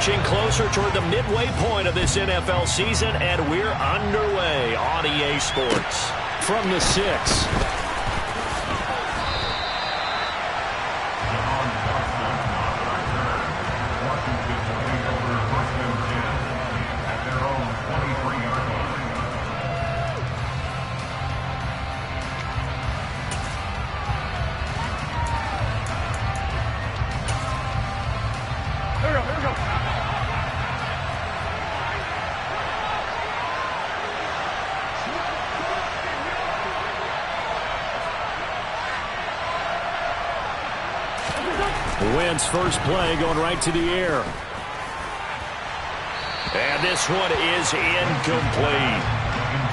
inching closer toward the midway point of this NFL season, and we're underway on EA Sports. From the 6. Wentz first play going right to the air. And this one is incomplete.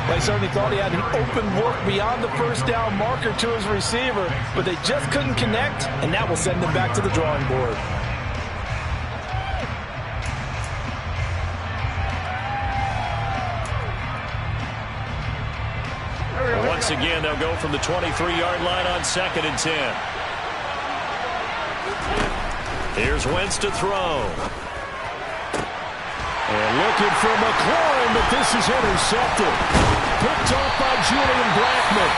They certainly thought he had an open look beyond the first down marker to his receiver, but they just couldn't connect, and that will send them back to the drawing board. Once again, they'll go from the 23-yard line on 2nd and 10. Here's Wentz to throw. And looking for McLaurin, but this is intercepted. Picked off by Julian Blackmon.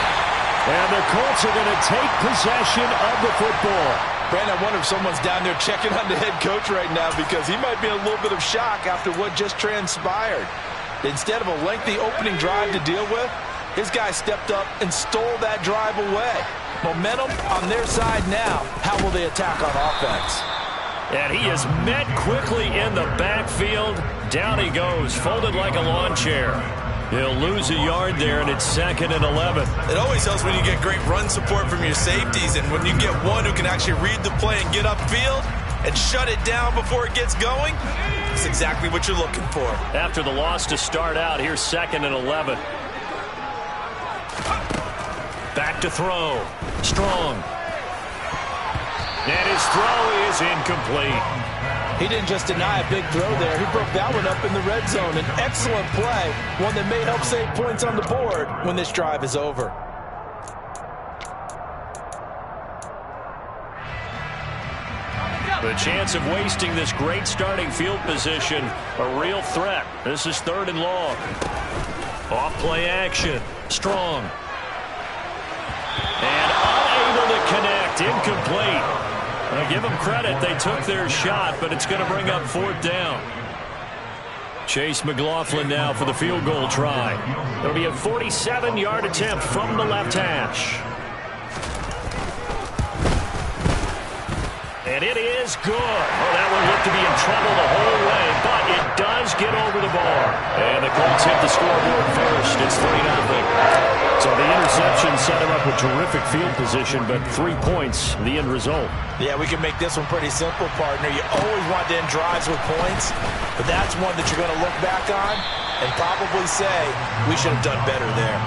And the Colts are going to take possession of the football. Brandon, I wonder if someone's down there checking on the head coach right now, because he might be in a little bit of shock after what just transpired. Instead of a lengthy opening drive to deal with, his guy stepped up and stole that drive away. Momentum on their side now. How will they attack on offense? And he is met quickly in the backfield. Down he goes, folded like a lawn chair. He'll lose a yard there, and it's 2nd and 11. It always helps when you get great run support from your safeties, and when you get one who can actually read the play and get upfield and shut it down before it gets going, it's exactly what you're looking for. After the loss to start out, here's 2nd and 11. Back to throw. Strong. And his throw is incomplete. He didn't just deny a big throw there. He broke that one up in the red zone. An excellent play, one that may help save points on the board when this drive is over. The chance of wasting this great starting field position, a real threat. This is 3rd and long. Off play action. Strong. And unable to connect. Incomplete. I'll give them credit. They took their shot, but it's going to bring up 4th down. Chase McLaughlin now for the field goal try. It'll be a 47-yard attempt from the left hash. And it is good. Oh, that one looked to be in trouble the whole way, but it does get over the bar. And the Colts hit the scoreboard first. It's 3-0. So the interception set him up with terrific field position, but 3 points, the end result. Yeah, we can make this one pretty simple, partner. You always want to end drives with points, but that's one that you're going to look back on and probably say, we should have done better there.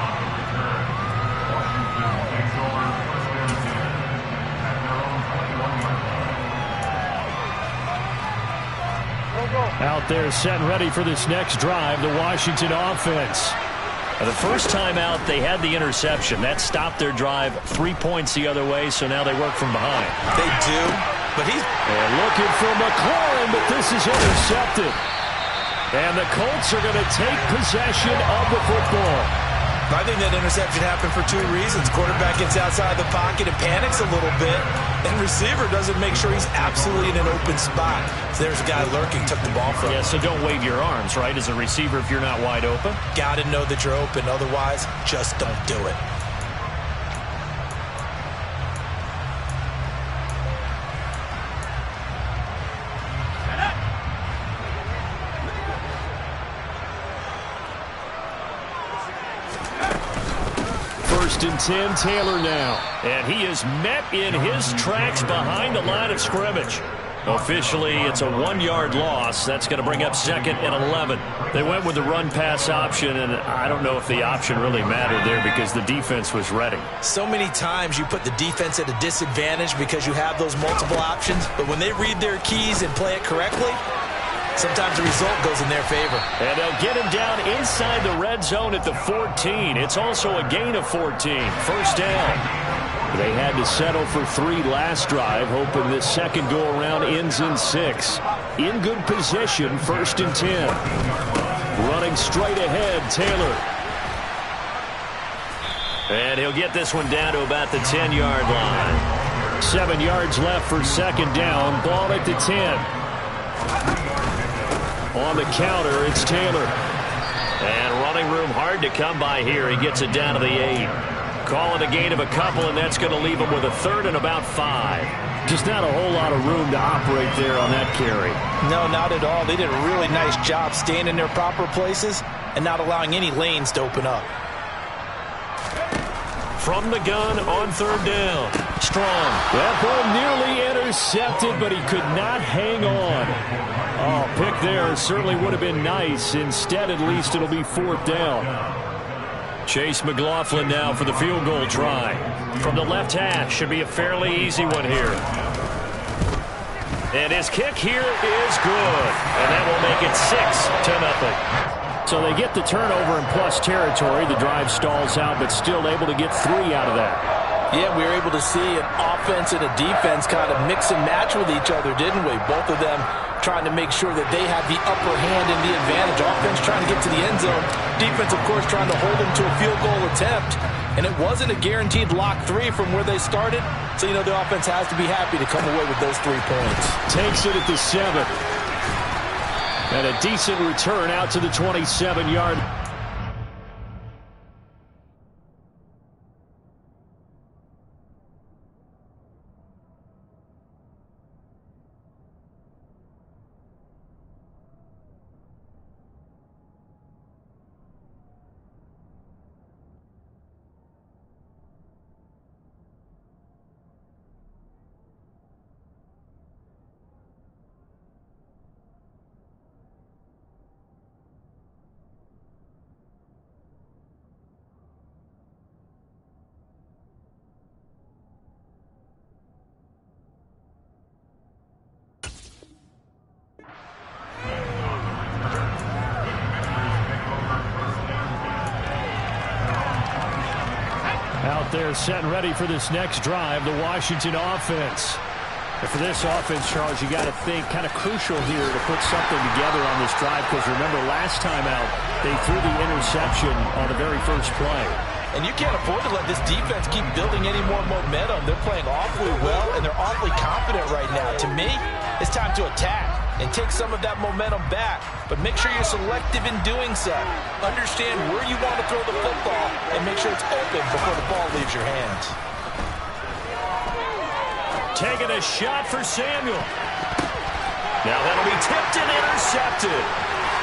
Out there set and ready for this next drive, the Washington offense. The first time out, they had the interception. That stopped their drive 3 points the other way, so now they work from behind. They do, but And looking for McLaurin, but this is intercepted. And the Colts are going to take possession of the football. I think that interception happened for 2 reasons. Quarterback gets outside the pocket and panics a little bit, and receiver doesn't make sure he's absolutely in an open spot. So there's a guy lurking, took the ball from him. Yeah, so don't wave your arms, right, as a receiver if you're not wide open? Got to know that you're open. Otherwise, just don't do it. First and 10, Taylor now. And he is met in his tracks behind the line of scrimmage. Officially, it's a 1-yard loss. That's going to bring up 2nd and 11. They went with the run-pass option, and I don't know if the option really mattered there because the defense was ready. So many times you put the defense at a disadvantage because you have those multiple options, but when they read their keys and play it correctly, sometimes the result goes in their favor. And they'll get him down inside the red zone at the 14. It's also a gain of 14. First down. They had to settle for 3 last drive, hoping this second go-around ends in 6. In good position, 1st and 10. Running straight ahead, Taylor. And he'll get this one down to about the 10-yard line. 7 yards left for second down. Ball at the 10. On the counter, it's Taylor. And running room hard to come by here. He gets it down to the 8. Call it a gain of a couple, and that's going to leave him with a 3rd and about 5. Just not a whole lot of room to operate there on that carry. No, not at all. They did a really nice job staying in their proper places and not allowing any lanes to open up. From the gun on 3rd down. Strong. That ball nearly intercepted, but he could not hang on. Oh, pick there certainly would have been nice. Instead, at least it'll be 4th down. Chase McLaughlin now for the field goal try. From the left hash, should be a fairly easy one here. And his kick here is good. And that will make it 6-0. So they get the turnover in plus territory. The drive stalls out, but still able to get 3 out of that. Yeah, we were able to see an offense and a defense kind of mix and match with each other, didn't we? Both of them trying to make sure that they had the upper hand and the advantage. Offense trying to get to the end zone. Defense, of course, trying to hold them to a field goal attempt. And it wasn't a guaranteed lock 3 from where they started. So, the offense has to be happy to come away with those 3 points. Takes it at the 7. And a decent return out to the 27-yard. Out there set and ready for this next drive, the Washington offense. And for this offense, Charles, you got to think kind of crucial here to put something together on this drive, because remember last time out, they threw the interception on the very first play. And you can't afford to let this defense keep building any more momentum. They're playing awfully well, and they're awfully confident right now. To me, it's time to attack and take some of that momentum back. But make sure you're selective in doing so. Understand where you want to throw the football and make sure it's open before the ball leaves your hands. Taking a shot for Samuel. Now that'll be tipped and intercepted.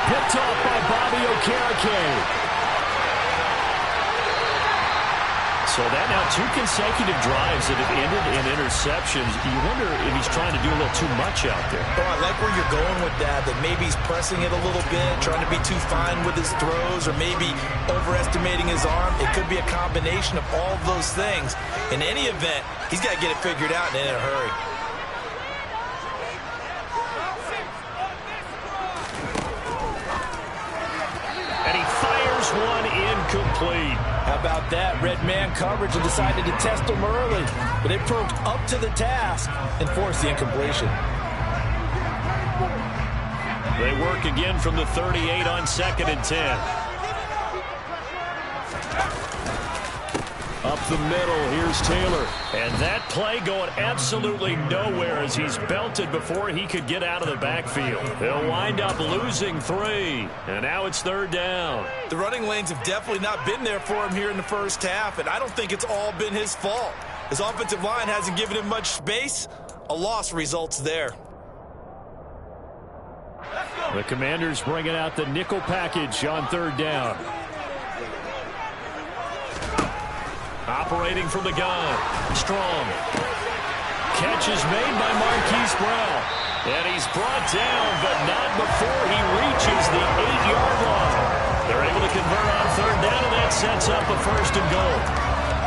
Picked off by Bobby Okereke. So that now 2 consecutive drives that have ended in interceptions. You wonder if he's trying to do a little too much out there. Oh, I like where you're going with that maybe he's pressing it a little bit, trying to be too fine with his throws, or maybe overestimating his arm. It could be a combination of all of those things. In any event, he's got to get it figured out and in a hurry. And he fires one incomplete. How about that? Red man coverage and decided to test him early. But they proved up to the task and forced the incompletion. They work again from the 38 on 2nd and 10. Up the middle, here's Taylor. And that play going absolutely nowhere as he's belted before he could get out of the backfield. They'll wind up losing 3. And now it's 3rd down. The running lanes have definitely not been there for him here in the first half, and I don't think it's all been his fault. His offensive line hasn't given him much space. A loss results there. The Commanders bringing out the nickel package on 3rd down. Operating from the gun. Strong. Catch is made by Marquise Brown. And he's brought down, but not before he reaches the 8-yard line. They're able to convert on 3rd down, and that sets up a 1st and goal.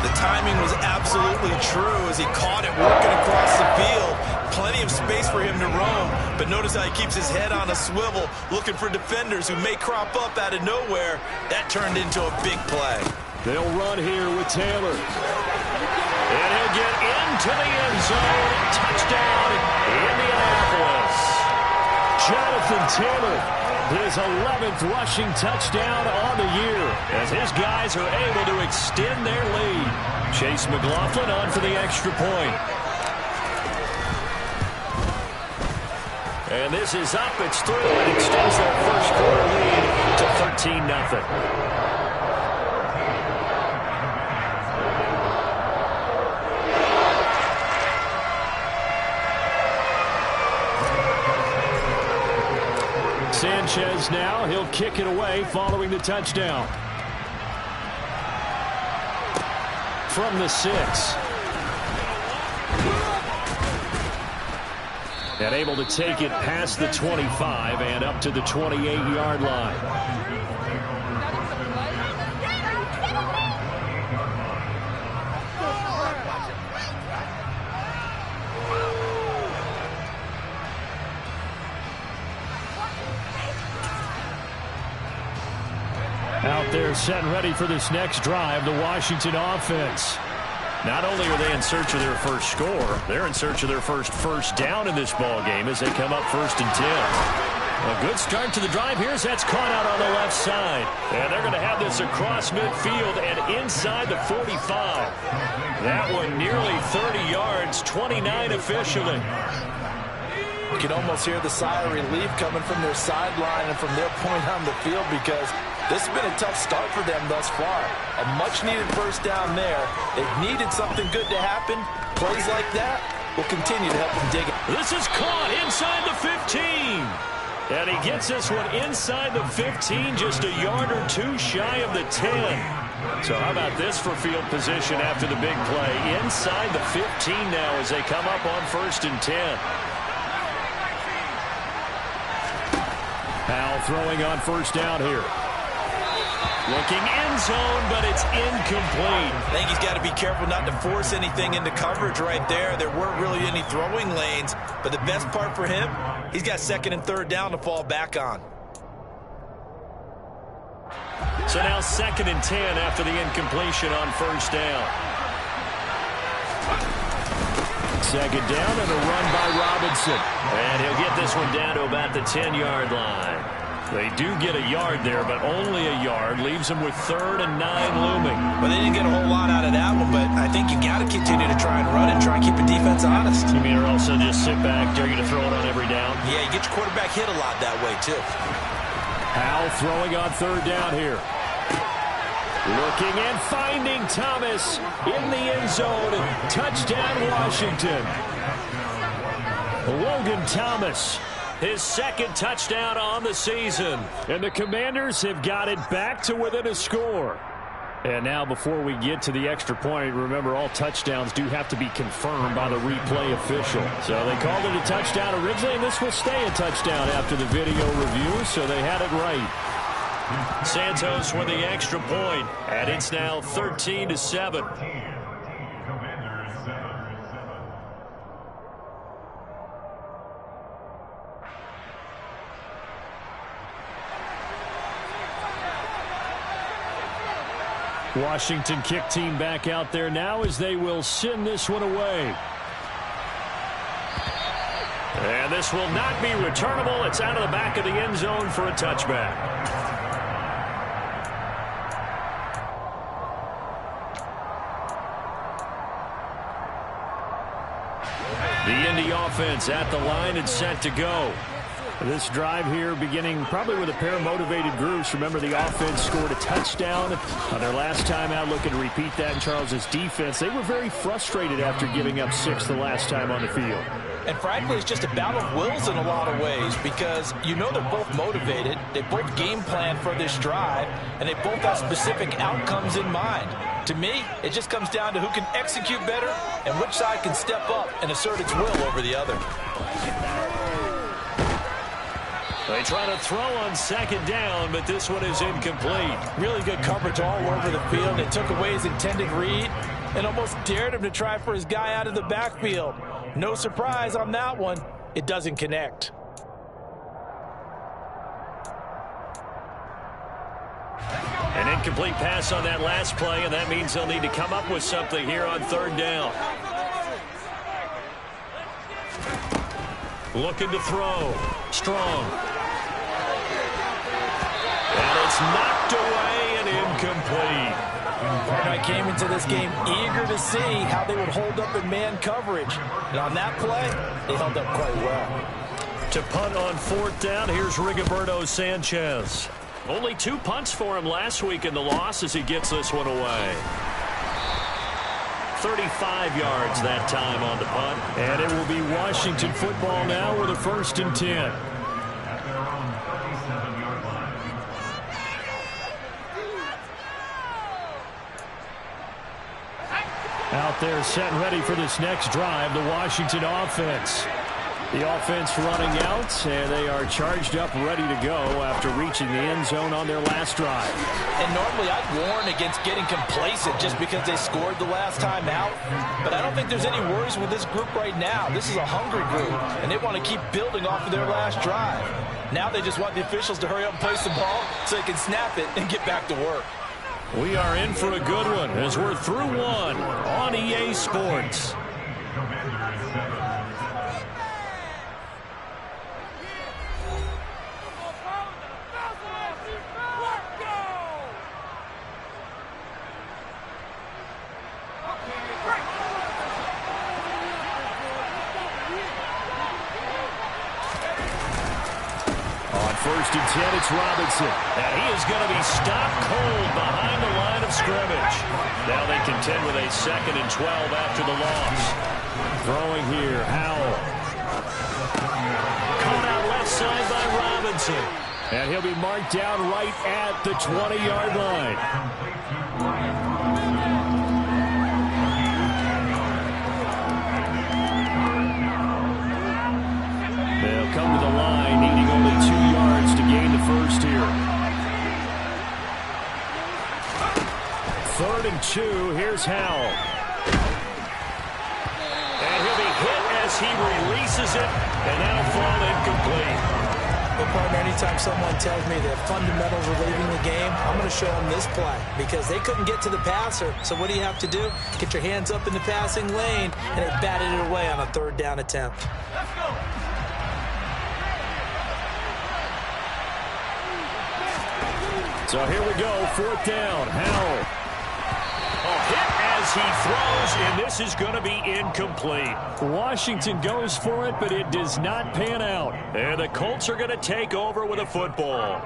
The timing was absolutely true as he caught it working across the field. Plenty of space for him to roam, but notice how he keeps his head on a swivel, looking for defenders who may crop up out of nowhere. That turned into a big play. They'll run here with Taylor. And he'll into the end zone. Touchdown, Indianapolis. Jonathan Taylor, his 11th rushing touchdown on the year, as his guys are able to extend their lead. Chase McLaughlin on for the extra point. And this is up. It's through. It extends their first quarter lead to 13-0. Sanchez now. He'll kick it away following the touchdown. From the 6. And able to take it past the 25 and up to the 28-yard line. Out there set and ready for this next drive, the Washington offense. Not only are they in search of their first score, they're in search of their first down in this ball game as they come up 1st and 10. A good start to the drive here as that's caught out on the left side. And they're going to have this across midfield and inside the 45. That one nearly 30 yards, 29 officially. You can almost hear the sigh of relief coming from their sideline and from their point on the field because this has been a tough start for them thus far. A much-needed first down there. They've needed something good to happen. Plays like that will continue to help them dig it. This is caught inside the 15. And he gets this one inside the 15, just a yard or two shy of the 10. So how about this for field position after the big play? Inside the 15 now as they come up on 1st and 10. Powell throwing on first down here. Looking end zone, but it's incomplete. I think he's got to be careful not to force anything into coverage right there. There weren't really any throwing lanes, but the best part for him, he's got 2nd and 3rd down to fall back on. So now 2nd and 10 after the incompletion on first down. 2nd down and a run by Robinson. And he'll get this one down to about the 10-yard line. They do get a yard there, but only a yard. Leaves them with 3rd and 9 looming. Well, they didn't get a whole lot out of that one, but I think you got to continue to try and run and try and keep the defense honest. You mean, or also just sit back, dare you to throw it on every down? Yeah, you get your quarterback hit a lot that way, too. Powell throwing on 3rd down here. Looking and finding Thomas in the end zone. Touchdown, Washington. Logan Thomas, his 2nd touchdown on the season. And the Commanders have got it back to within a score. And now before we get to the extra point, remember all touchdowns do have to be confirmed by the replay official. So they called it a touchdown originally, and this will stay a touchdown after the video review, so they had it right. Santos with the extra point, and it's now 13-7. Washington kick team back out there now as they will send this one away. And this will not be returnable. It's out of the back of the end zone for a touchback. The Indy offense at the line and set to go. This drive here beginning probably with a pair of motivated groups. Remember, the offense scored a touchdown on their last time out, looking to repeat that in Charles's defense. They were very frustrated after giving up 6 the last time on the field. And frankly, it's just a battle of wills in a lot of ways because you know they're both motivated. They both game plan for this drive, and they both have specific outcomes in mind. To me, it just comes down to who can execute better and which side can step up and assert its will over the other. They try to throw on 2nd down, but this one is incomplete. Really good coverage all over the field. They took away his intended read and almost dared him to try for his guy out of the backfield. No surprise on that one. It doesn't connect. An incomplete pass on that last play, and that means they'll need to come up with something here on 3rd down. Looking to throw. Strong. And it's knocked away and incomplete. I came into this game eager to see how they would hold up in man coverage. And on that play, they held up quite well. To punt on 4th down, here's Rigoberto Sanchez. Only 2 punts for him last week in the loss as he gets this one away. 35 yards that time on the punt. And it will be Washington football now with a 1st and 10. Out there set and ready for this next drive, the Washington offense. The offense running out, and they are charged up, ready to go after reaching the end zone on their last drive. And normally I'd warn against getting complacent just because they scored the last time out. But I don't think there's any worries with this group right now. This is a hungry group, and they want to keep building off of their last drive. Now they just want the officials to hurry up and place the ball so they can snap it and get back to work. We are in for a good one as we're through one on EA Sports. First and 10, it's Robinson. And he is going to be stopped cold behind the line of scrimmage. Now they contend with a 2nd and 12 after the loss. Throwing here, Howell. Caught out left side by Robinson. And he'll be marked down right at the 20-yard line. They'll come to the line, needing only 2 yards to gain the first here. 3rd and 2, here's Howell. And he'll be hit as he releases it, and that'll fall incomplete. Well, partner, anytime someone tells me the fundamentals are leaving the game, I'm going to show them this play because they couldn't get to the passer. So what do you have to do? Get your hands up in the passing lane, and they batted it away on a 3rd down attempt. Let's go. So here we go, 4th down, Howell. A hit as he throws, and this is going to be incomplete. Washington goes for it, but it does not pan out. And the Colts are going to take over with a football.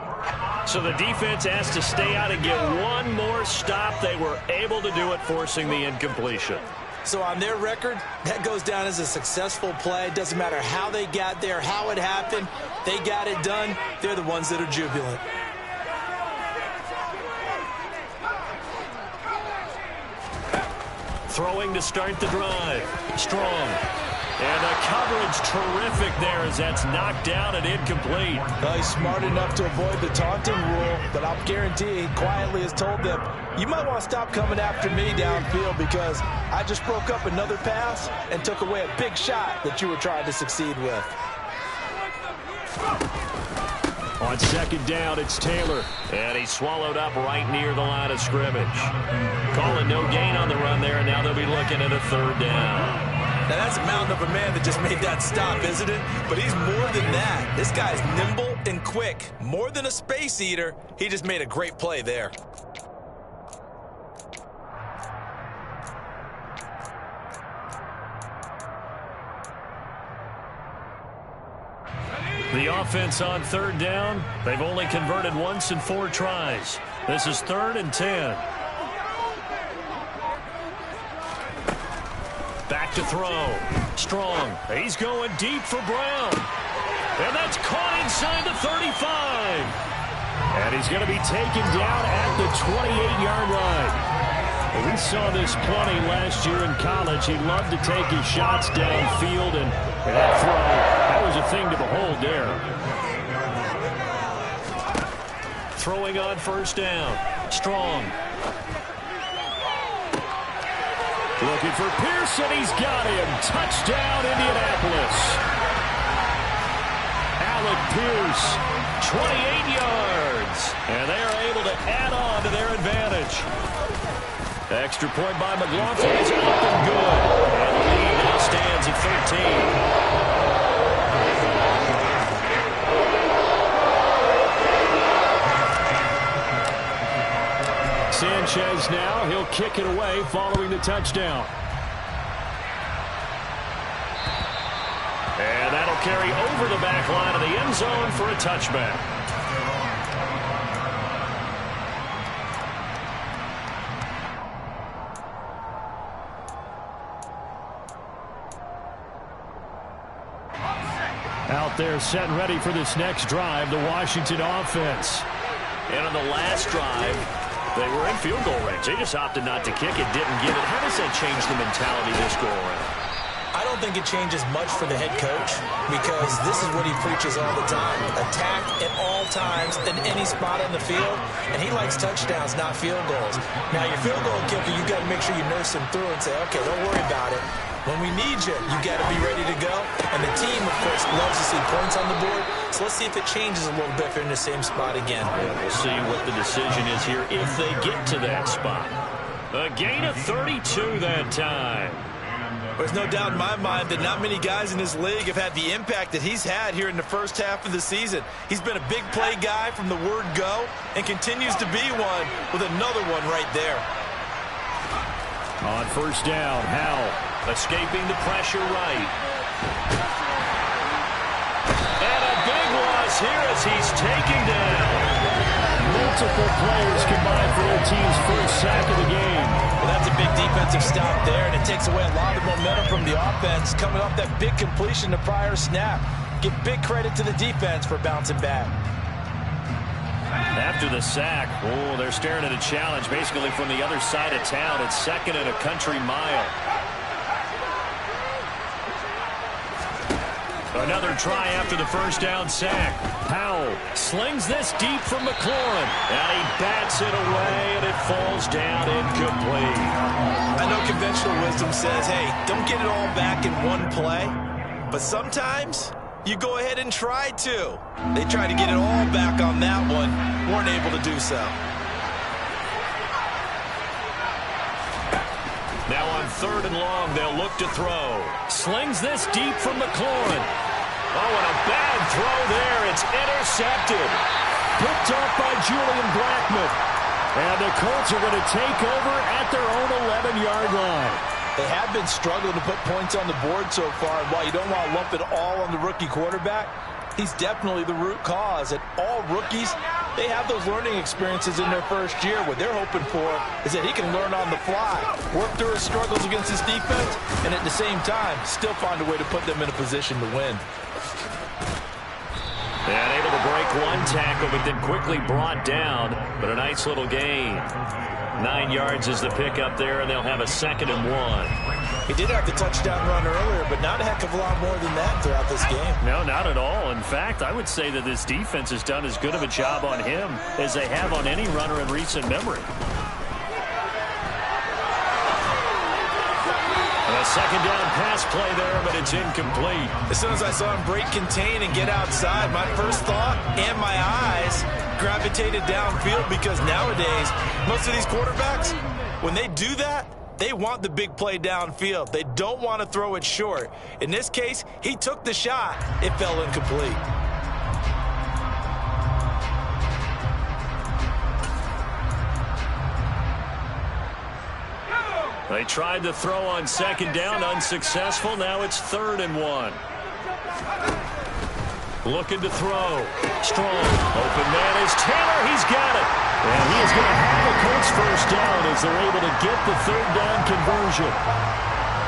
So the defense has to stay out and get one more stop. They were able to do it, forcing the incompletion. So on their record, that goes down as a successful play. It doesn't matter how they got there, how it happened. They got it done. They're the ones that are jubilant. Throwing to start the drive. Strong. And the coverage terrific there as that's knocked down and incomplete. Well, he's smart enough to avoid the taunting rule, but I'll guarantee he quietly has told them, you might want to stop coming after me downfield because I just broke up another pass and took away a big shot that you were trying to succeed with. On 2nd down, it's Taylor. And he's swallowed up right near the line of scrimmage. Calling no gain on the run there, and now they'll be looking at a 3rd down. Now, that's a mountain of a man that just made that stop, isn't it? But he's more than that. This guy's nimble and quick. More than a space eater, he just made a great play there. The offense on 3rd down, they've only converted once in 4 tries. This is 3rd and 10. Back to throw. Strong. He's going deep for Brown. And that's caught inside the 35. And he's going to be taken down at the 28-yard line. We saw this plenty last year in college. He loved to take his shots downfield, and that throw, that was a thing to behold there. Throwing on 1st down. Strong. Looking for Pearson. He's got him. Touchdown, Indianapolis. Alec Pierce, 28 yards. And they are able to add on to their advantage. Extra point by McLaughlin is up and good. And the lead now stands at 13. Sanchez now. He'll kick it away following the touchdown. And that'll carry over the back line of the end zone for a touchback. Out there set and ready for this next drive, the Washington offense. And on the last drive, they were in field goal range. They just opted not to kick it, didn't give it. How does that change the mentality this go around? I don't think it changes much for the head coach because this is what he preaches all the time. Attack at all times in any spot on the field, and he likes touchdowns, not field goals. Now, your field goal kicker, you got to make sure you nurse him through and say, okay, don't worry about it. When we need you, you got to be ready to go. And the team, of course, loves to see points on the board. So let's see if it changes a little bit if they're in the same spot again. We'll see what the decision is here if they get to that spot. A gain of 32 that time. There's no doubt in my mind that not many guys in this league have had the impact that he's had here in the first half of the season. He's been a big play guy from the word go and continues to be one with another one right there. On first down, Howell escaping the pressure right. And a big loss here as he's taken down. Multiple players combined for their team's first sack of the game. Well, that's a big defensive stop there, and it takes away a lot of momentum from the offense coming off that big completion the prior snap. Give big credit to the defense for bouncing back. After the sack, oh, they're staring at a challenge basically from the other side of town. It's second and a country mile. Another try after the first down sack. Howell slings this deep from McLaurin. And he bats it away, and it falls down incomplete. I know conventional wisdom says, hey, don't get it all back in one play. But sometimes you go ahead and try to. They tried to get it all back on that one. Weren't able to do so. Now on third and long, they'll look to throw. Slings this deep from McLaurin. Oh, and a bad throw there. It's intercepted. Picked up by Julian Blackmon. And the Colts are going to take over at their own 11-yard line. They have been struggling to put points on the board so far. And while you don't want to lump it all on the rookie quarterback, he's definitely the root cause. And all rookies, they have those learning experiences in their first year. What they're hoping for is that he can learn on the fly, work through his struggles against his defense, and at the same time, still find a way to put them in a position to win. And able to break one tackle, but then quickly brought down. But a nice little gain. 9 yards is the pickup there, and they'll have a 2nd and 1. He did have the touchdown run earlier, but not a heck of a lot more than that throughout this game. No, not at all. In fact, I would say that this defense has done as good of a job on him as they have on any runner in recent memory. A second down pass play there, but it's incomplete. As soon as I saw him break contain and get outside, my first thought and my eyes gravitated downfield because nowadays, most of these quarterbacks, when they do that, they want the big play downfield. They don't want to throw it short. In this case, he took the shot. It fell incomplete. They tried to throw on second down, unsuccessful. Now it's 3rd and 1. Looking to throw. Strong. Open man is Taylor. He's got it. And he is going to have the Colts first down as they're able to get the 3rd down conversion.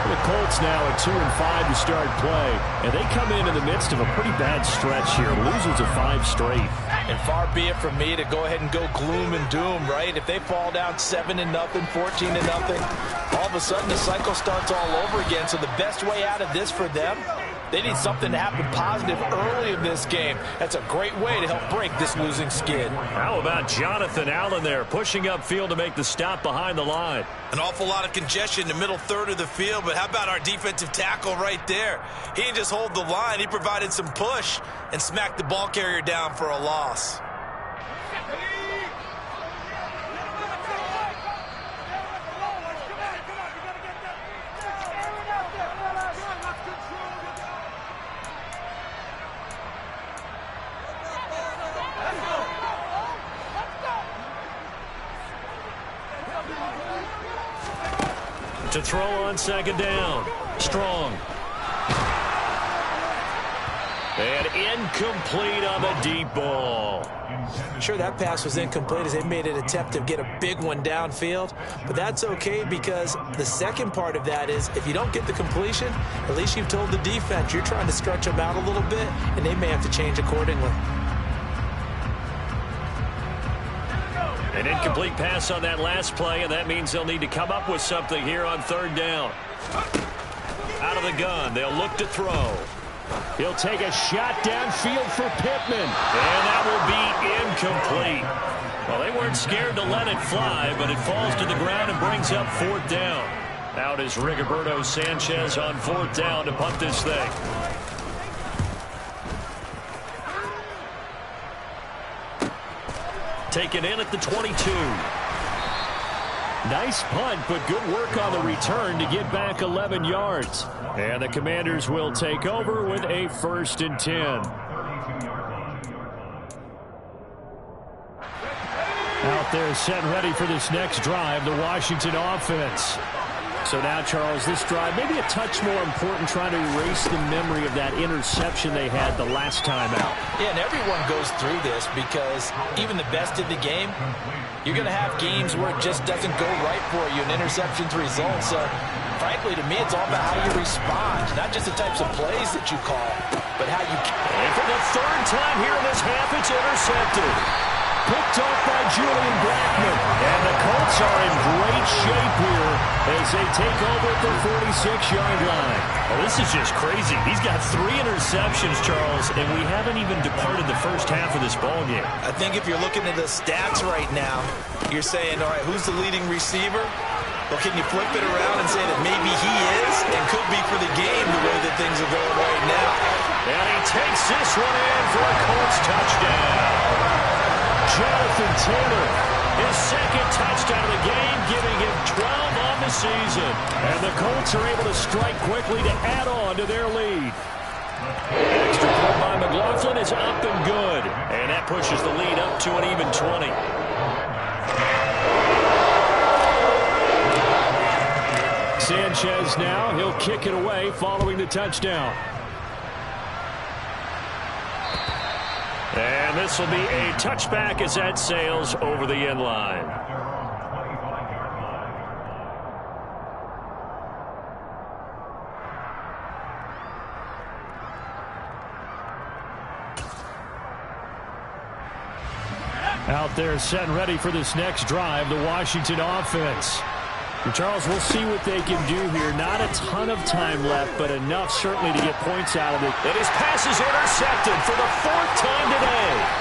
The Colts now at 2-5 to start play. And they come in the midst of a pretty bad stretch here. Losers of 5 straight. And far be it from me to go ahead and go gloom and doom, right? If they fall down 7-0, 14-0, all of a sudden the cycle starts all over again. So the best way out of this for them, they need something to happen positive early in this game. That's a great way to help break this losing skid. How about Jonathan Allen there, pushing upfield to make the stop behind the line? An awful lot of congestion in the middle third of the field, but how about our defensive tackle right there? He didn't just hold the line, he provided some push and smacked the ball carrier down for a loss. To throw on second down. Strong. And incomplete on the deep ball. Sure, that pass was incomplete as they made an attempt to get a big one downfield. But that's okay because the second part of that is if you don't get the completion, at least you've told the defense you're trying to stretch them out a little bit, and they may have to change accordingly. An incomplete pass on that last play, and that means they'll need to come up with something here on third down. Out of the gun, they'll look to throw. He'll take a shot downfield for Pittman. And that will be incomplete. Well, they weren't scared to let it fly, but it falls to the ground and brings up fourth down. Out is Rigoberto Sanchez on fourth down to punt this thing. Taken in at the 22. Nice punt, but good work on the return to get back 11 yards. And the Commanders will take over with a 1st and 10. Out there set and ready for this next drive, the Washington offense. So now, Charles, this drive maybe a touch more important, trying to erase the memory of that interception they had the last time out. Yeah, and everyone goes through this because even the best in the game, you're going to have games where it just doesn't go right for you, and interceptions result. So, frankly, to me, it's all about how you respond, not just the types of plays that you call, but how you... And for the third time here in this half, it's intercepted. Picked off by Julian Blackmon. And the Colts are in great shape here as they take over at the 46-yard line. Oh, this is just crazy. He's got 3 interceptions, Charles, and we haven't even departed the first half of this ballgame. I think if you're looking at the stats right now, you're saying, all right, who's the leading receiver? Well, can you flip it around and say that maybe he is and could be for the game the way that things are going right now? And he takes this one in for a Colts touchdown. Jonathan Taylor, his second touchdown of the game, giving him 12 on the season. And the Colts are able to strike quickly to add on to their lead. Extra point by McLaughlin is up and good. And that pushes the lead up to an even 20. Sanchez now, he'll kick it away following the touchdown. And this will be a touchback as that sails over the end line. Out there set and ready for this next drive, the Washington offense. And Charles, we'll see what they can do here. Not a ton of time left, but enough certainly to get points out of it. And his pass is intercepted for the 4th time today.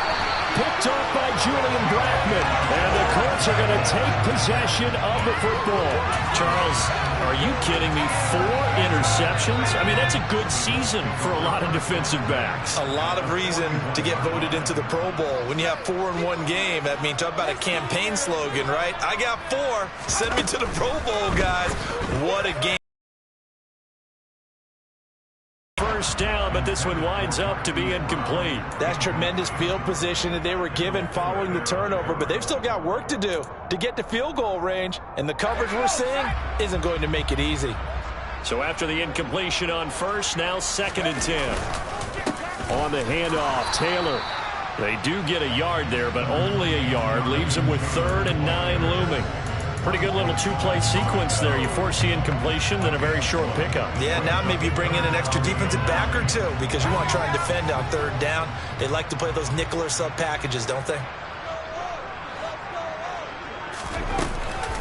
Picked off by Julian Blackmon. And the Colts are going to take possession of the football. Charles, are you kidding me? 4 interceptions? I mean, that's a good season for a lot of defensive backs. A lot of reason to get voted into the Pro Bowl. When you have 4 in one game, I mean, talk about a campaign slogan, right? I got 4. Send me to the Pro Bowl, guys. What a game. First down, but this one winds up to be incomplete. That's tremendous field position that they were given following the turnover, but they've still got work to do to get to field goal range, and the coverage we're seeing isn't going to make it easy. So after the incompletion on first, now 2nd and 10. On the handoff, Taylor. They do get a yard there, but only a yard. Leaves them with 3rd and 9 looming. Pretty good little 2-play sequence there. You force the incompletion, then a very short pickup. Yeah, now maybe you bring in an extra defensive back or 2 because you want to try and defend on 3rd down. They like to play those nickel or sub packages, don't they?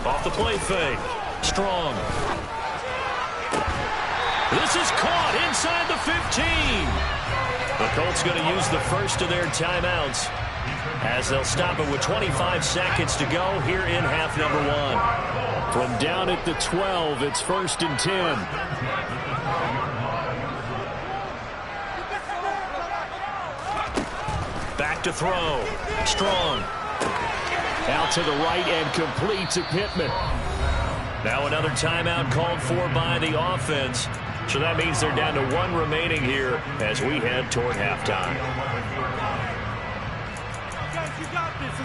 Off the play fake. Strong. This is caught inside the 15. The Colts going to use the first of their timeouts as they'll stop it with 25 seconds to go here in half number 1. From down at the 12, it's 1st and 10. Back to throw. Strong. Out to the right and complete to Pittman. Now another timeout called for by the offense. So that means they're down to 1 remaining here as we head toward halftime. You got this.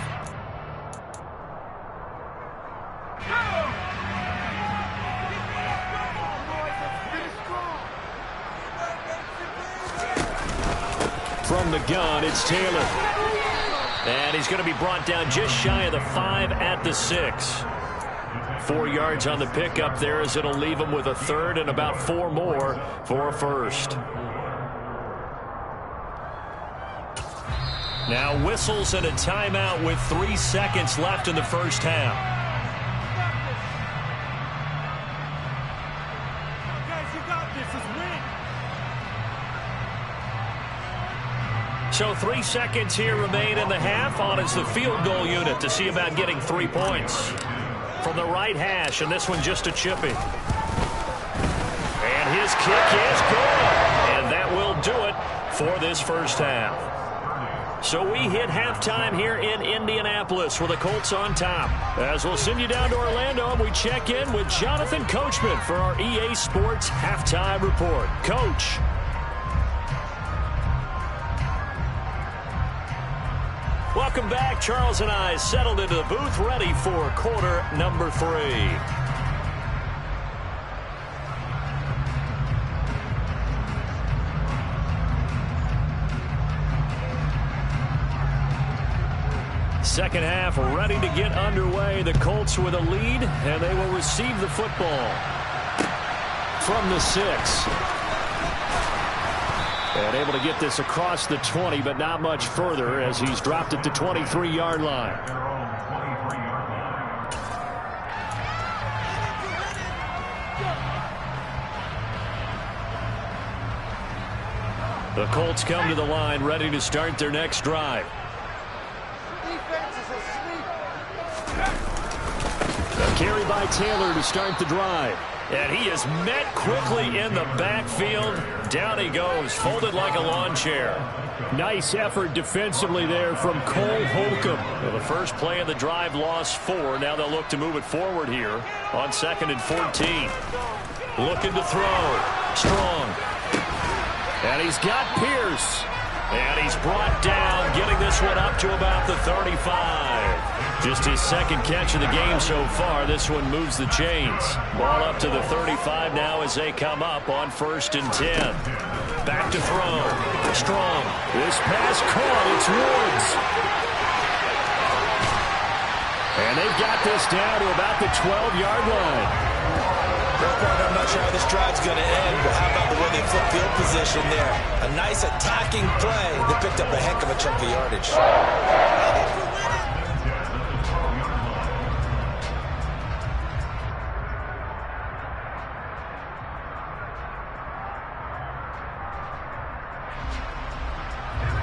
From the gun, it's Taylor. And he's going to be brought down just shy of the 5 at the 6. 4 yards on the pickup there as it'll leave him with a third and about 4 more for a first. Now whistles and a timeout with 3 seconds left in the first half. Guys, you got this. It's win. So 3 seconds here remain in the half. On is the field goal unit to see about getting 3 points. From the right hash, and this one just a chippy. And his kick is good. And that will do it for this first half. So we hit halftime here in Indianapolis with the Colts on top. As we'll send you down to Orlando, and we check in with Jonathan Coachman for our EA Sports Halftime Report. Coach. Welcome back. Charles and I settled into the booth, ready for quarter number 3. Second half ready to get underway. The Colts with a lead, and they will receive the football from the 6. And able to get this across the 20, but not much further as he's dropped it to 23-yard line. The Colts come to the line ready to start their next drive. A carry by Taylor to start the drive. And he is met quickly in the backfield. Down he goes, folded like a lawn chair. Nice effort defensively there from Cole Holcomb. Well, the first play of the drive lost 4. Now they'll look to move it forward here on 2nd and 14. Looking to throw. Strong. And he's got Pierce. And he's brought down, getting this one up to about the 35. Just his second catch of the game so far. This one moves the chains. Ball up to the 35 now as they come up on 1st and 10. Back to throw. Strong. This pass caught. It's Woods. And they've got this down to about the 12-yard line. I'm not sure how this drive's going to end, but how about the way they flip field position there? A nice attacking play that picked up a heck of a chunk of yardage.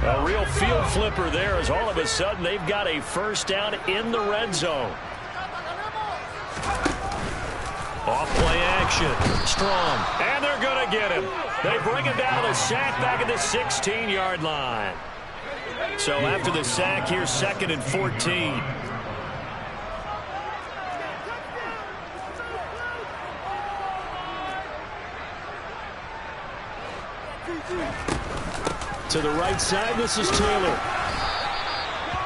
A real field flipper there as all of a sudden they've got a first down in the red zone. Off play action. Strong. And they're going to get him. They bring him down to the sack back at the 16-yard line. So after the sack, here's 2nd and 14. To the right side, this is Taylor.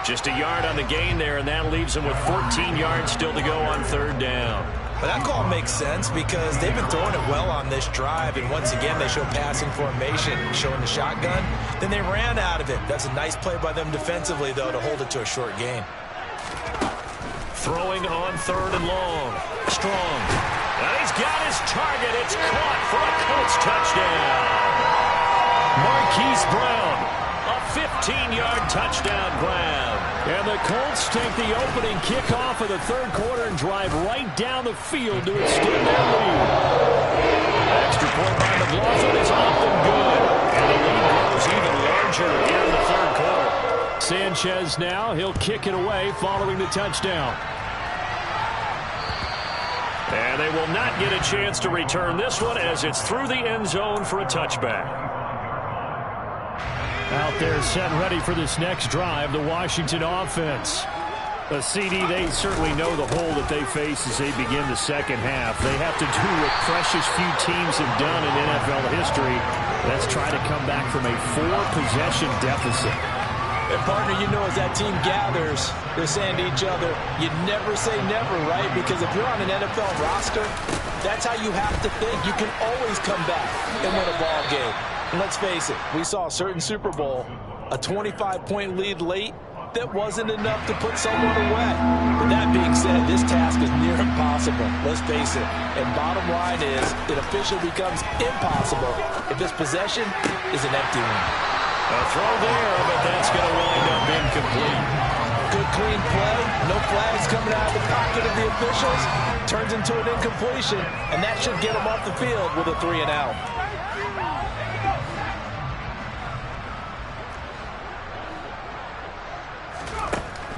Just a yard on the gain there, and that leaves him with 14 yards still to go on 3rd down. But that call makes sense because they've been throwing it well on this drive, and once again they show passing formation, showing the shotgun. Then they ran out of it. That's a nice play by them defensively, though, to hold it to a short gain. Throwing on 3rd and long. Strong. And he's got his target. It's caught for a Colts touchdown. Marquise Brown, a 15-yard touchdown grab. And the Colts take the opening kickoff of the 3rd quarter and drive right down the field to extend their lead. Extra point by McLaughlin is up and good. And the lead grows even larger here in the 3rd quarter. Sanchez now, he'll kick it away following the touchdown. And they will not get a chance to return this one as it's through the end zone for a touchback. Out there set ready for this next drive, the Washington offense. A CD, they certainly know the hole that they face as they begin the second half. They have to do what precious few teams have done in NFL history. That's try to come back from a 4-possession deficit. And partner, you know, as that team gathers, they're saying to each other, you never say never, right? Because if you're on an NFL roster, that's how you have to think. You can always come back and win a ball game. And let's face it, we saw a certain Super Bowl, a 25-point lead late, that wasn't enough to put someone away. But that being said, this task is near impossible. Let's face it. And bottom line is, it officially becomes impossible if this possession is an empty one. A throw there, but that's going to wind up incomplete. Good clean play. No flags coming out of the pocket of the officials. Turns into an incompletion, and that should get them off the field with a 3-and-out.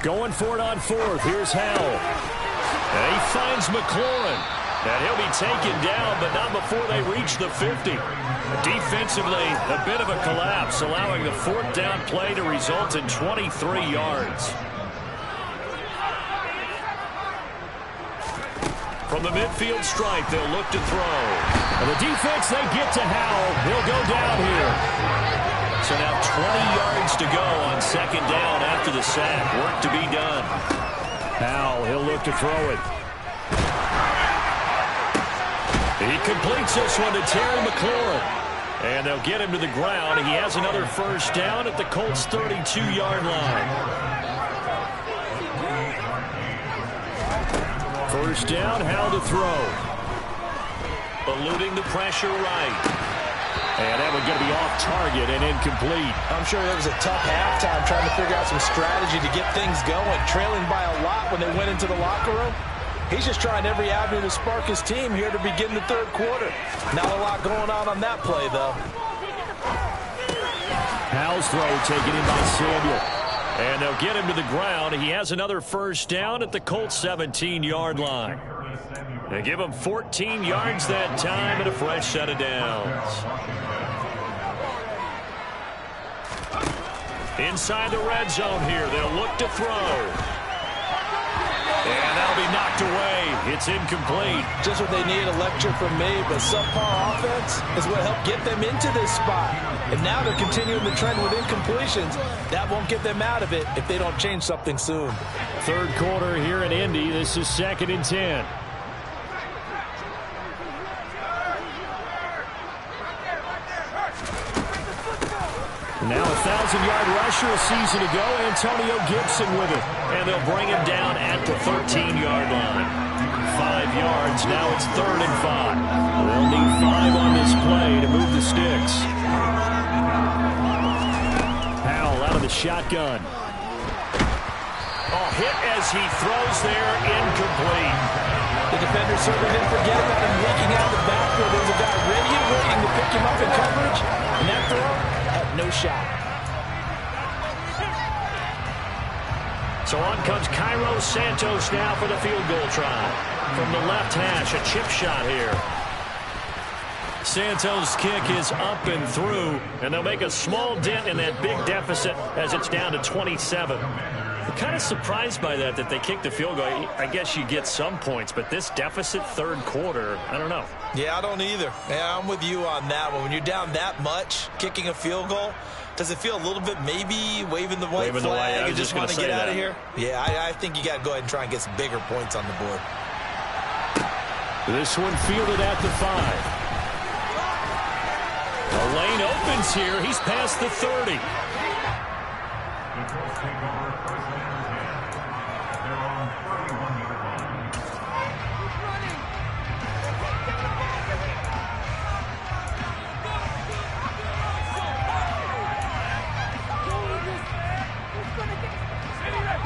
Going for it on fourth. Here's Howell. And he finds McLaurin. And he'll be taken down, but not before they reach the 50. Defensively, a bit of a collapse, allowing the fourth down play to result in 23 yards. From the midfield stripe, they'll look to throw. And the defense, they get to Howell. He'll go down here. So now 20 yards to go on second down after the sack. Work to be done. Howell, he'll look to throw it. He completes this one to Terry McLaurin. And they'll get him to the ground. He has another first down at the Colts' 32-yard line. First down, Howell to throw. Eluding the pressure right. And that one going to be off target and incomplete. I'm sure it was a tough halftime trying to figure out some strategy to get things going. Trailing by a lot when they went into the locker room. He's just trying every avenue to spark his team here to begin the third quarter. Not a lot going on that play, though. Howell's throw taken in by Samuel. And they'll get him to the ground. He has another first down at the Colts' 17-yard line. They give him 14 yards that time and a fresh set of downs. Inside the red zone here, they'll look to throw. And that'll be knocked away. It's incomplete. Just what they need, a lecture from me, but subpar offense is what helped get them into this spot. And now they're continuing the trend with incompletions. That won't get them out of it if they don't change something soon. Third quarter here in Indy. This is 2nd and 10. Now a 1,000-yard rusher a season ago, Antonio Gibson with it. And they'll bring him down at the 13-yard line. 5 yards, now it's 3rd and 5. They'll need 5 on this play to move the sticks. Howell out of the shotgun. Oh, hit as he throws there, incomplete. The defender certainly didn't forget about him leaking out the backfield. There was a guy ready and waiting to pick him up in coverage. And that throw had no shot. So on comes Cairo Santos now for the field goal try. From the left hash, a chip shot here. Santos' kick is up and through, and they'll make a small dent in that big deficit as it's down to 27. I'm kind of surprised by that they kicked the field goal. I guess you get some points, but this deficit third quarter, I don't know. Yeah, I don't either. Yeah, I'm with you on that one. When you're down that much, kicking a field goal, does it feel a little bit maybe waving the white flag and just want to get out of here? Yeah, I think you got to go ahead and try and get some bigger points on the board. This one fielded at the 5. A lane opens here. He's past the 30.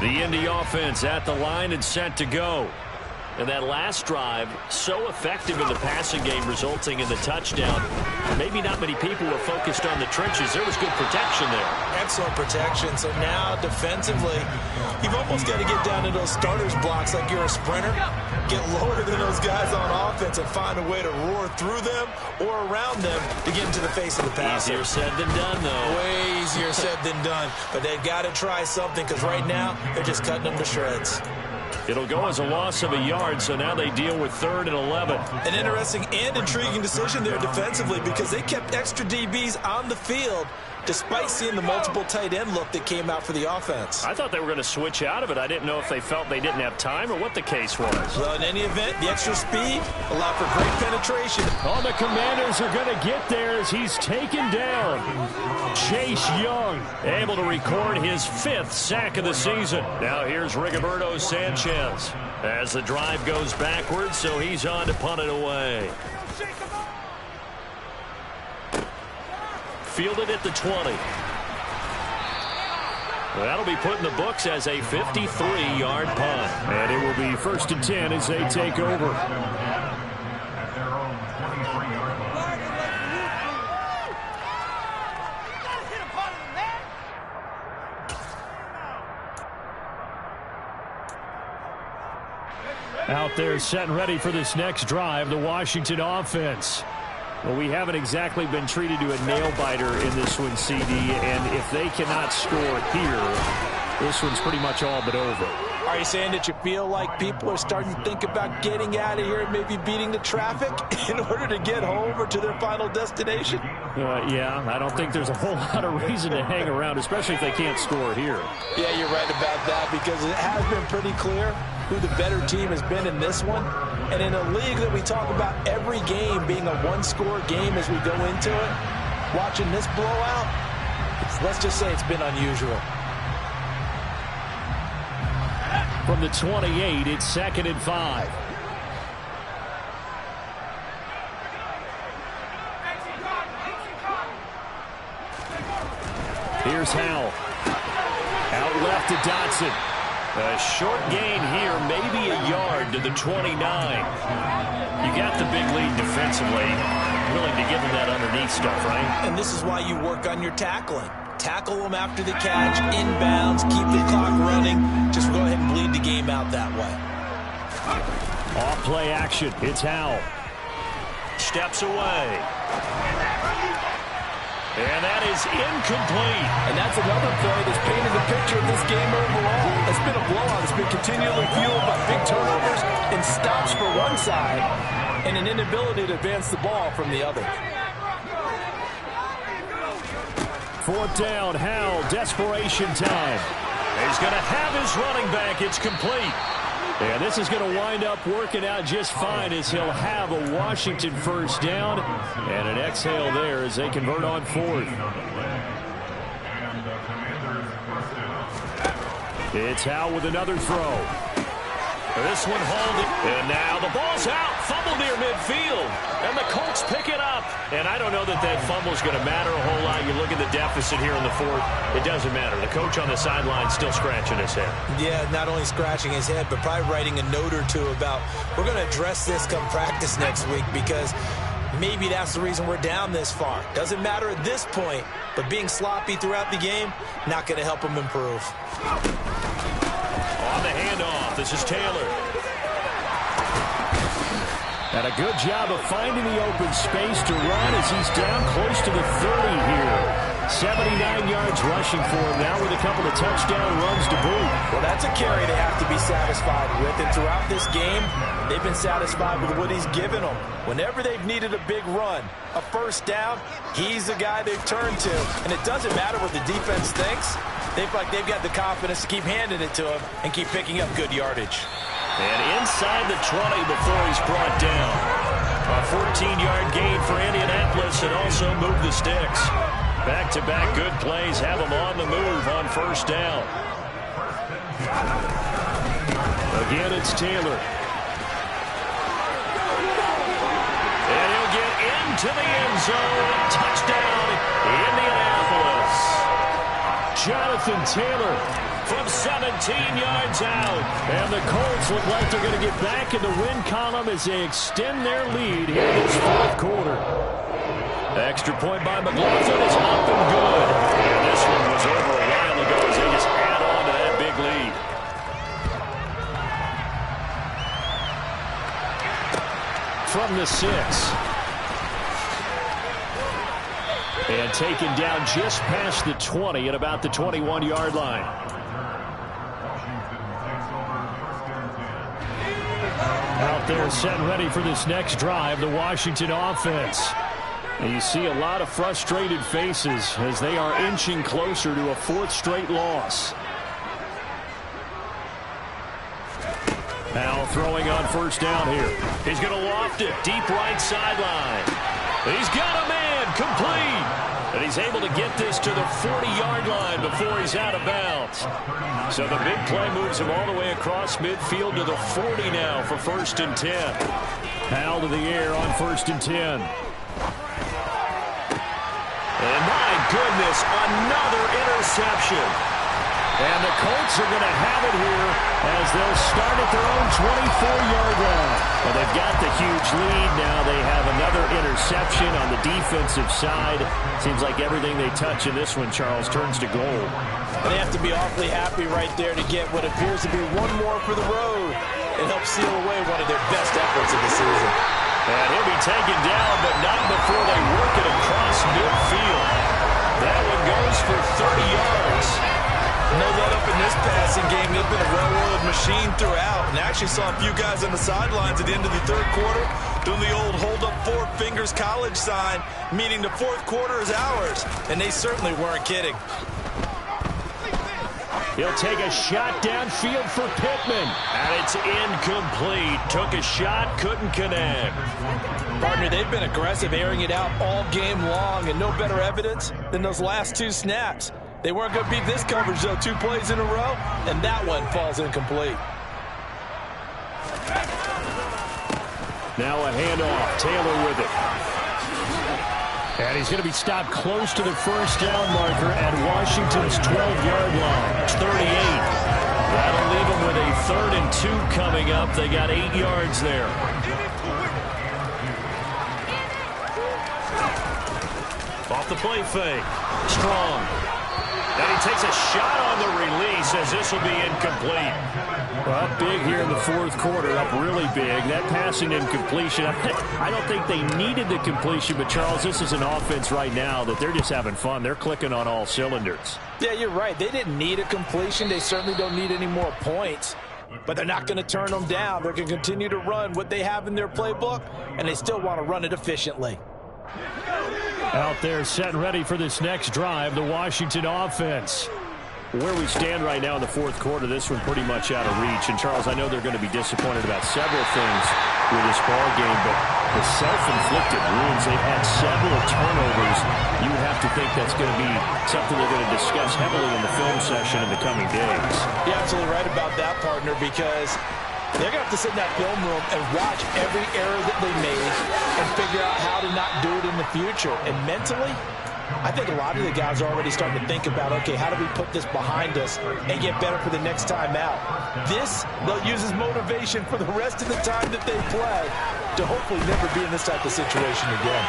The Indy offense at the line and set to go. And that last drive, so effective in the passing game, resulting in the touchdown. Maybe not many people were focused on the trenches. There was good protection there. Excellent protection. So now, defensively, you've almost got to get down to those starters blocks like you're a sprinter. Get lower than those guys on offense and find a way to roar through them or around them to get into the face of the passer. Easier said than done, though. Way easier said than done. But they've got to try something because right now, they're just cutting them to shreds. It'll go as a loss of a yard, so now they deal with 3rd and 11. An interesting and intriguing decision there defensively because they kept extra DBs on the field despite seeing the multiple tight end look that came out for the offense. I thought they were going to switch out of it. I didn't know if they felt they didn't have time or what the case was. Well, in any event, the extra speed allowed for great penetration. Oh, the Commanders are going to get there as he's taken down. Chase Young able to record his 5th sack of the season. Now here's Rigoberto Sanchez as the drive goes backwards, so he's on to punt it away. Fielded at the 20. That'll be put in the books as a 53-yard punt. And it will be 1st and 10 as they take over. Out there set and ready for this next drive, the Washington offense. Well, we haven't exactly been treated to a nail-biter in this one, CD, and if they cannot score here, this one's pretty much all but over. Are you saying that you feel like people are starting to think about getting out of here and maybe beating the traffic in order to get home or to their final destination? Yeah, I don't think there's a whole lot of reason to hang around, especially if they can't score here. Yeah, you're right about that because it has been pretty clear who the better team has been in this one. And in a league that we talk about every game being a one-score game as we go into it, watching this blowout, let's just say it's been unusual. From the 28, it's 2nd and 5. Here's Howell. Out left to Dotson. A short gain here, maybe a yard to the 29. You got the big lead defensively. Willing to give them that underneath stuff, right? And this is why you work on your tackling. Tackle them after the catch, inbounds, keep the clock running. Just go ahead and bleed the game out that way. Off play action. It's Howell. Steps away. And that is incomplete. And that's another play that's painted the picture of this game overall. It's been a blowout. It's been continually fueled by big turnovers and stops for one side and an inability to advance the ball from the other. 4th down, Howell, desperation time. He's going to have his running back. It's complete. And this is going to wind up working out just fine as he'll have a Washington 1st down and an exhale there as they convert on 4th. It's Howell with another throw. This one holding. And now the ball's out. Fumble near midfield. And the Colts pick it up. And I don't know that that fumble's going to matter a whole lot. You look at the deficit here in the 4th. It doesn't matter. The coach on the sideline still scratching his head. Yeah, not only scratching his head, but probably writing a note or two about we're going to address this come practice next week because maybe that's the reason we're down this far. Doesn't matter at this point, but being sloppy throughout the game, not going to help him improve. On the handoff, this is Taylor. And a good job of finding the open space to run as he's down close to the 30 here. 79 yards rushing for him now with a couple of touchdown runs to boot. Well, that's a carry they have to be satisfied with. And throughout this game, they've been satisfied with what he's given them. Whenever they've needed a big run, a 1st down, he's the guy they've turned to. And it doesn't matter what the defense thinks. They feel like they've got the confidence to keep handing it to him and keep picking up good yardage. And inside the 20 before he's brought down. A 14-yard gain for Indianapolis and also move the sticks. Back-to-back good plays have them on the move on 1st down. Again, it's Taylor. And he'll get into the end zone. Touchdown, Indianapolis. Jonathan Taylor from 17 yards out. And the Colts look like they're going to get back in the win column as they extend their lead here in this 4th quarter. Extra point by McLaughlin is up and good. And this one was over a while ago as they just add on to that big lead. From the 6. And taken down just past the 20 at about the 21-yard line. Out there set and ready for this next drive, the Washington offense. And you see a lot of frustrated faces as they are inching closer to a 4th straight loss. Now throwing on first down here. He's going to loft it deep right sideline. He's got a man complete. And he's able to get this to the 40-yard line before he's out of bounds. So the big play moves him all the way across midfield to the 40 now for 1st and 10. Hal to the air on 1st and 10. And my goodness, another interception. And the Colts are going to have it here as they'll start at their own 24-yard line. Well, they've got the huge lead. Now they have another interception on the defensive side. Seems like everything they touch in this one, Charles, turns to gold. They have to be awfully happy right there to get what appears to be one more for the road. It helps seal away one of their best efforts of the season. And he'll be taken down, but not before they work it across midfield. That one goes for 30 yards. No let up in this passing game. They've been a well-oiled machine throughout. And actually saw a few guys on the sidelines at the end of the 3rd quarter doing the old hold up 4 fingers college sign, meaning the 4th quarter is ours. And they certainly weren't kidding. He'll take a shot downfield for Pittman. And it's incomplete. Took a shot, couldn't connect. Partner, they've been aggressive, airing it out all game long, and no better evidence than those last 2 snaps. They weren't going to beat this coverage, though. 2 plays in a row, and that one falls incomplete. Now a handoff. Taylor with it. And he's going to be stopped close to the first down marker at Washington's 12-yard line. 38. That'll leave them with a 3rd and 2 coming up. They got 8 yards there. Off the play fake. Strong. And he takes a shot on the release as this will be incomplete. Well, up big here in the 4th quarter, up really big. That passing incompletion, I don't think they needed the completion, but Charles, this is an offense right now that they're just having fun. They're clicking on all cylinders. Yeah, you're right. They didn't need a completion. They certainly don't need any more points. But they're not going to turn them down. They're going to continue to run what they have in their playbook, and they still want to run it efficiently. Out there set and ready for this next drive, the Washington offense. Where we stand right now in the 4th quarter, this one pretty much out of reach. And, Charles, I know they're going to be disappointed about several things with this ball game, but the self-inflicted wounds, they've had several turnovers. You have to think that's going to be something they're going to discuss heavily in the film session in the coming days. You're absolutely right about that, partner, because they're going to have to sit in that film room and watch every error that they made and figure out how to not do it in the future. And mentally, I think a lot of the guys are already starting to think about, okay, how do we put this behind us and get better for the next time out? This, they'll use as motivation for the rest of the time that they play to hopefully never be in this type of situation again.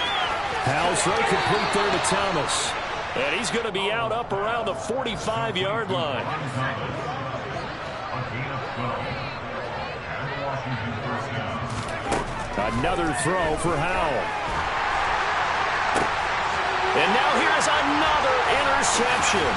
Hal throw complete there to Thomas. And he's going to be out up around the 45-yard line. Another throw for Howell. And now here's another interception.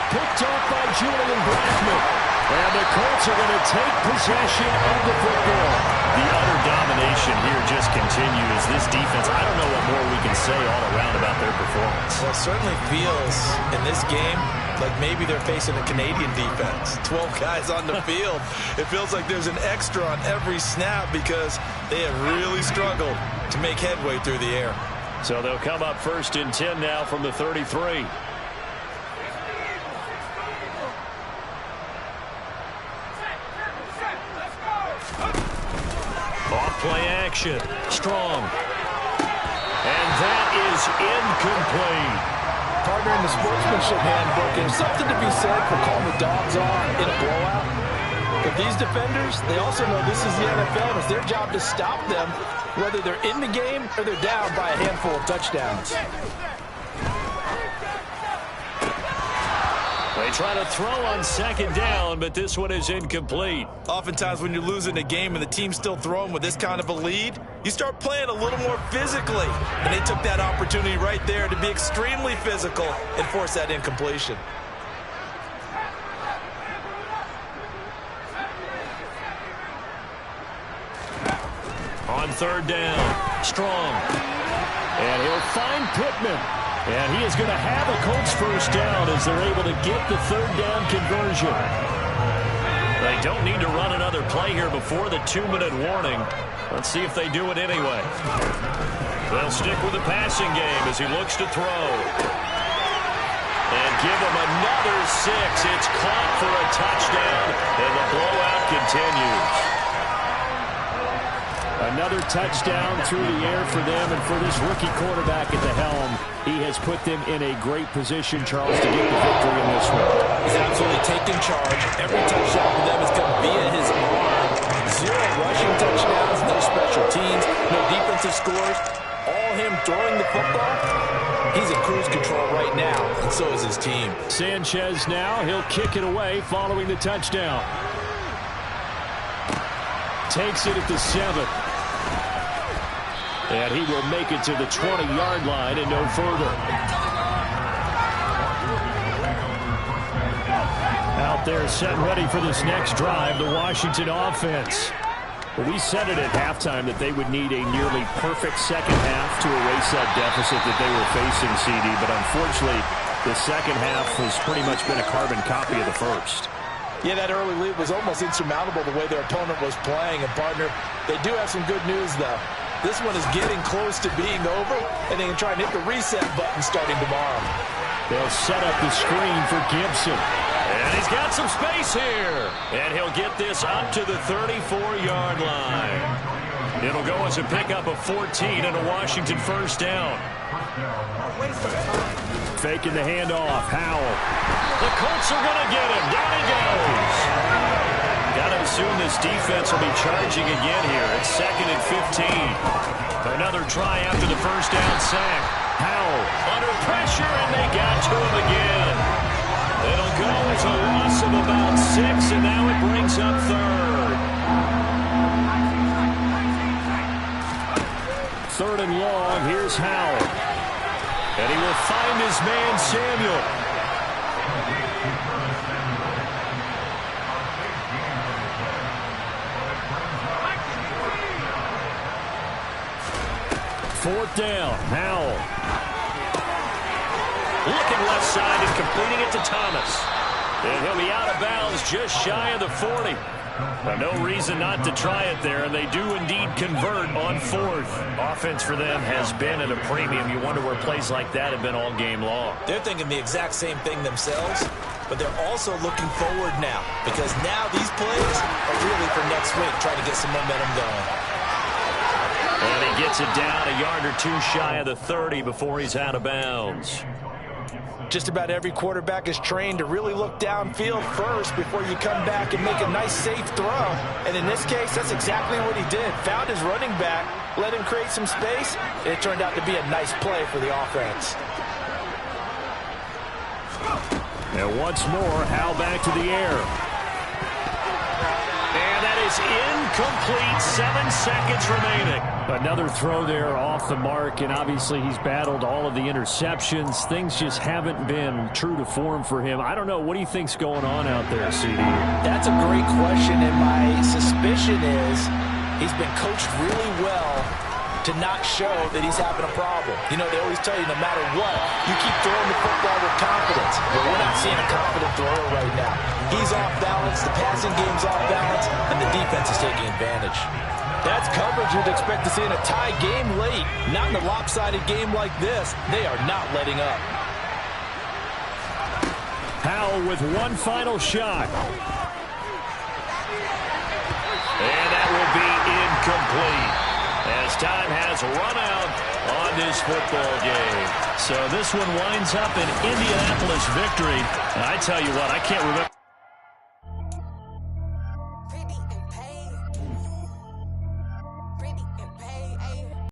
Picked up by Julian Blackmon. And the Colts are going to take possession of the football. The utter domination here just continues. This defense, I don't know what more we can say all around about their performance. Well, it certainly feels in this game like maybe they're facing a Canadian defense. 12 guys on the field. It feels like there's an extra on every snap because they have really struggled to make headway through the air. So they'll come up 1st and 10 now from the 33. Off play action. Strong. And that is incomplete. Partner, in the sportsmanship handbook, there's something to be said for calling the dogs off in a blowout. But these defenders, they also know this is the NFL, and it's their job to stop them, whether they're in the game or they're down by a handful of touchdowns. They try to throw on 2nd down, but this one is incomplete. Oftentimes when you're losing a game and the team's still throwing with this kind of a lead, you start playing a little more physically. And they took that opportunity right there to be extremely physical and force that incompletion. On third down, Strong. And he'll find Pittman. And he is going to have a Colts first down as they're able to get the third down conversion. They don't need to run another play here before the 2-minute warning. Let's see if they do it anyway. They'll stick with the passing game as he looks to throw. And give him another 6. It's caught for a touchdown, and the blowout continues. Another touchdown through the air for them, and for this rookie quarterback at the helm, he has put them in a great position, Charles, to get the victory in this one. He's absolutely taken charge. Every touchdown for them has come via his arm. 0 rushing touchdowns, no special teams, no defensive scores. All him throwing the football. He's in cruise control right now, and so is his team. Sanchez now, he'll kick it away following the touchdown. Takes it at the 7. And he will make it to the 20-yard line and no further. Out there set ready for this next drive, the Washington offense. We said it at halftime that they would need a nearly perfect second half to erase that deficit that they were facing, CD. But unfortunately, the second half has pretty much been a carbon copy of the first. Yeah, that early lead was almost insurmountable the way their opponent was playing. And, partner, they do have some good news, though. This one is getting close to being over, and they can try and hit the reset button starting tomorrow. They'll set up the screen for Gibson. And he's got some space here. And he'll get this up to the 34-yard line. It'll go as a pickup of 14 and a Washington first down. Faking the handoff. Howell. The Colts are going to get him. Down he goes. Got to assume this defense will be charging again here. It's 2nd and 15. Another try after the first down sack. Howell under pressure, and they got to him again. It'll go as a loss of about 6, and now it brings up 3rd. 3rd and long. Here's Howell. And he will find his man, Samuel. Fourth down. Howell. Looking left side and completing it to Thomas. And he'll be out of bounds just shy of the 40. No reason not to try it there, and they do indeed convert on 4th. Offense for them has been at a premium. You wonder where plays like that have been all game long. They're thinking the exact same thing themselves, but they're also looking forward now, because now these plays are really for next week, trying to get some momentum going. And he gets it down a yard or 2 shy of the 30 before he's out of bounds. Just about every quarterback is trained to really look downfield first before you come back and make a nice, safe throw. And in this case, that's exactly what he did. Found his running back, let him create some space, and it turned out to be a nice play for the offense. And once more, Howell back to the air. And that is incomplete. 7 seconds remaining. Another throw there off the mark, and obviously he's battled all of the interceptions. Things just haven't been true to form for him. I don't know. What do you think's going on out there, CD? That's a great question, and my suspicion is he's been coached really well to not show that he's having a problem. You know, they always tell you no matter what, you keep throwing the football with confidence. But we're not seeing a confident thrower right now. He's off balance, the passing game's off balance, and the defense is taking advantage. That's coverage you'd expect to see in a tie game late. Not in a lopsided game like this. They are not letting up. Howell with one final shot. And that will be incomplete, as time has run out on this football game. So this one winds up an Indianapolis victory. And I tell you what, I can't remember.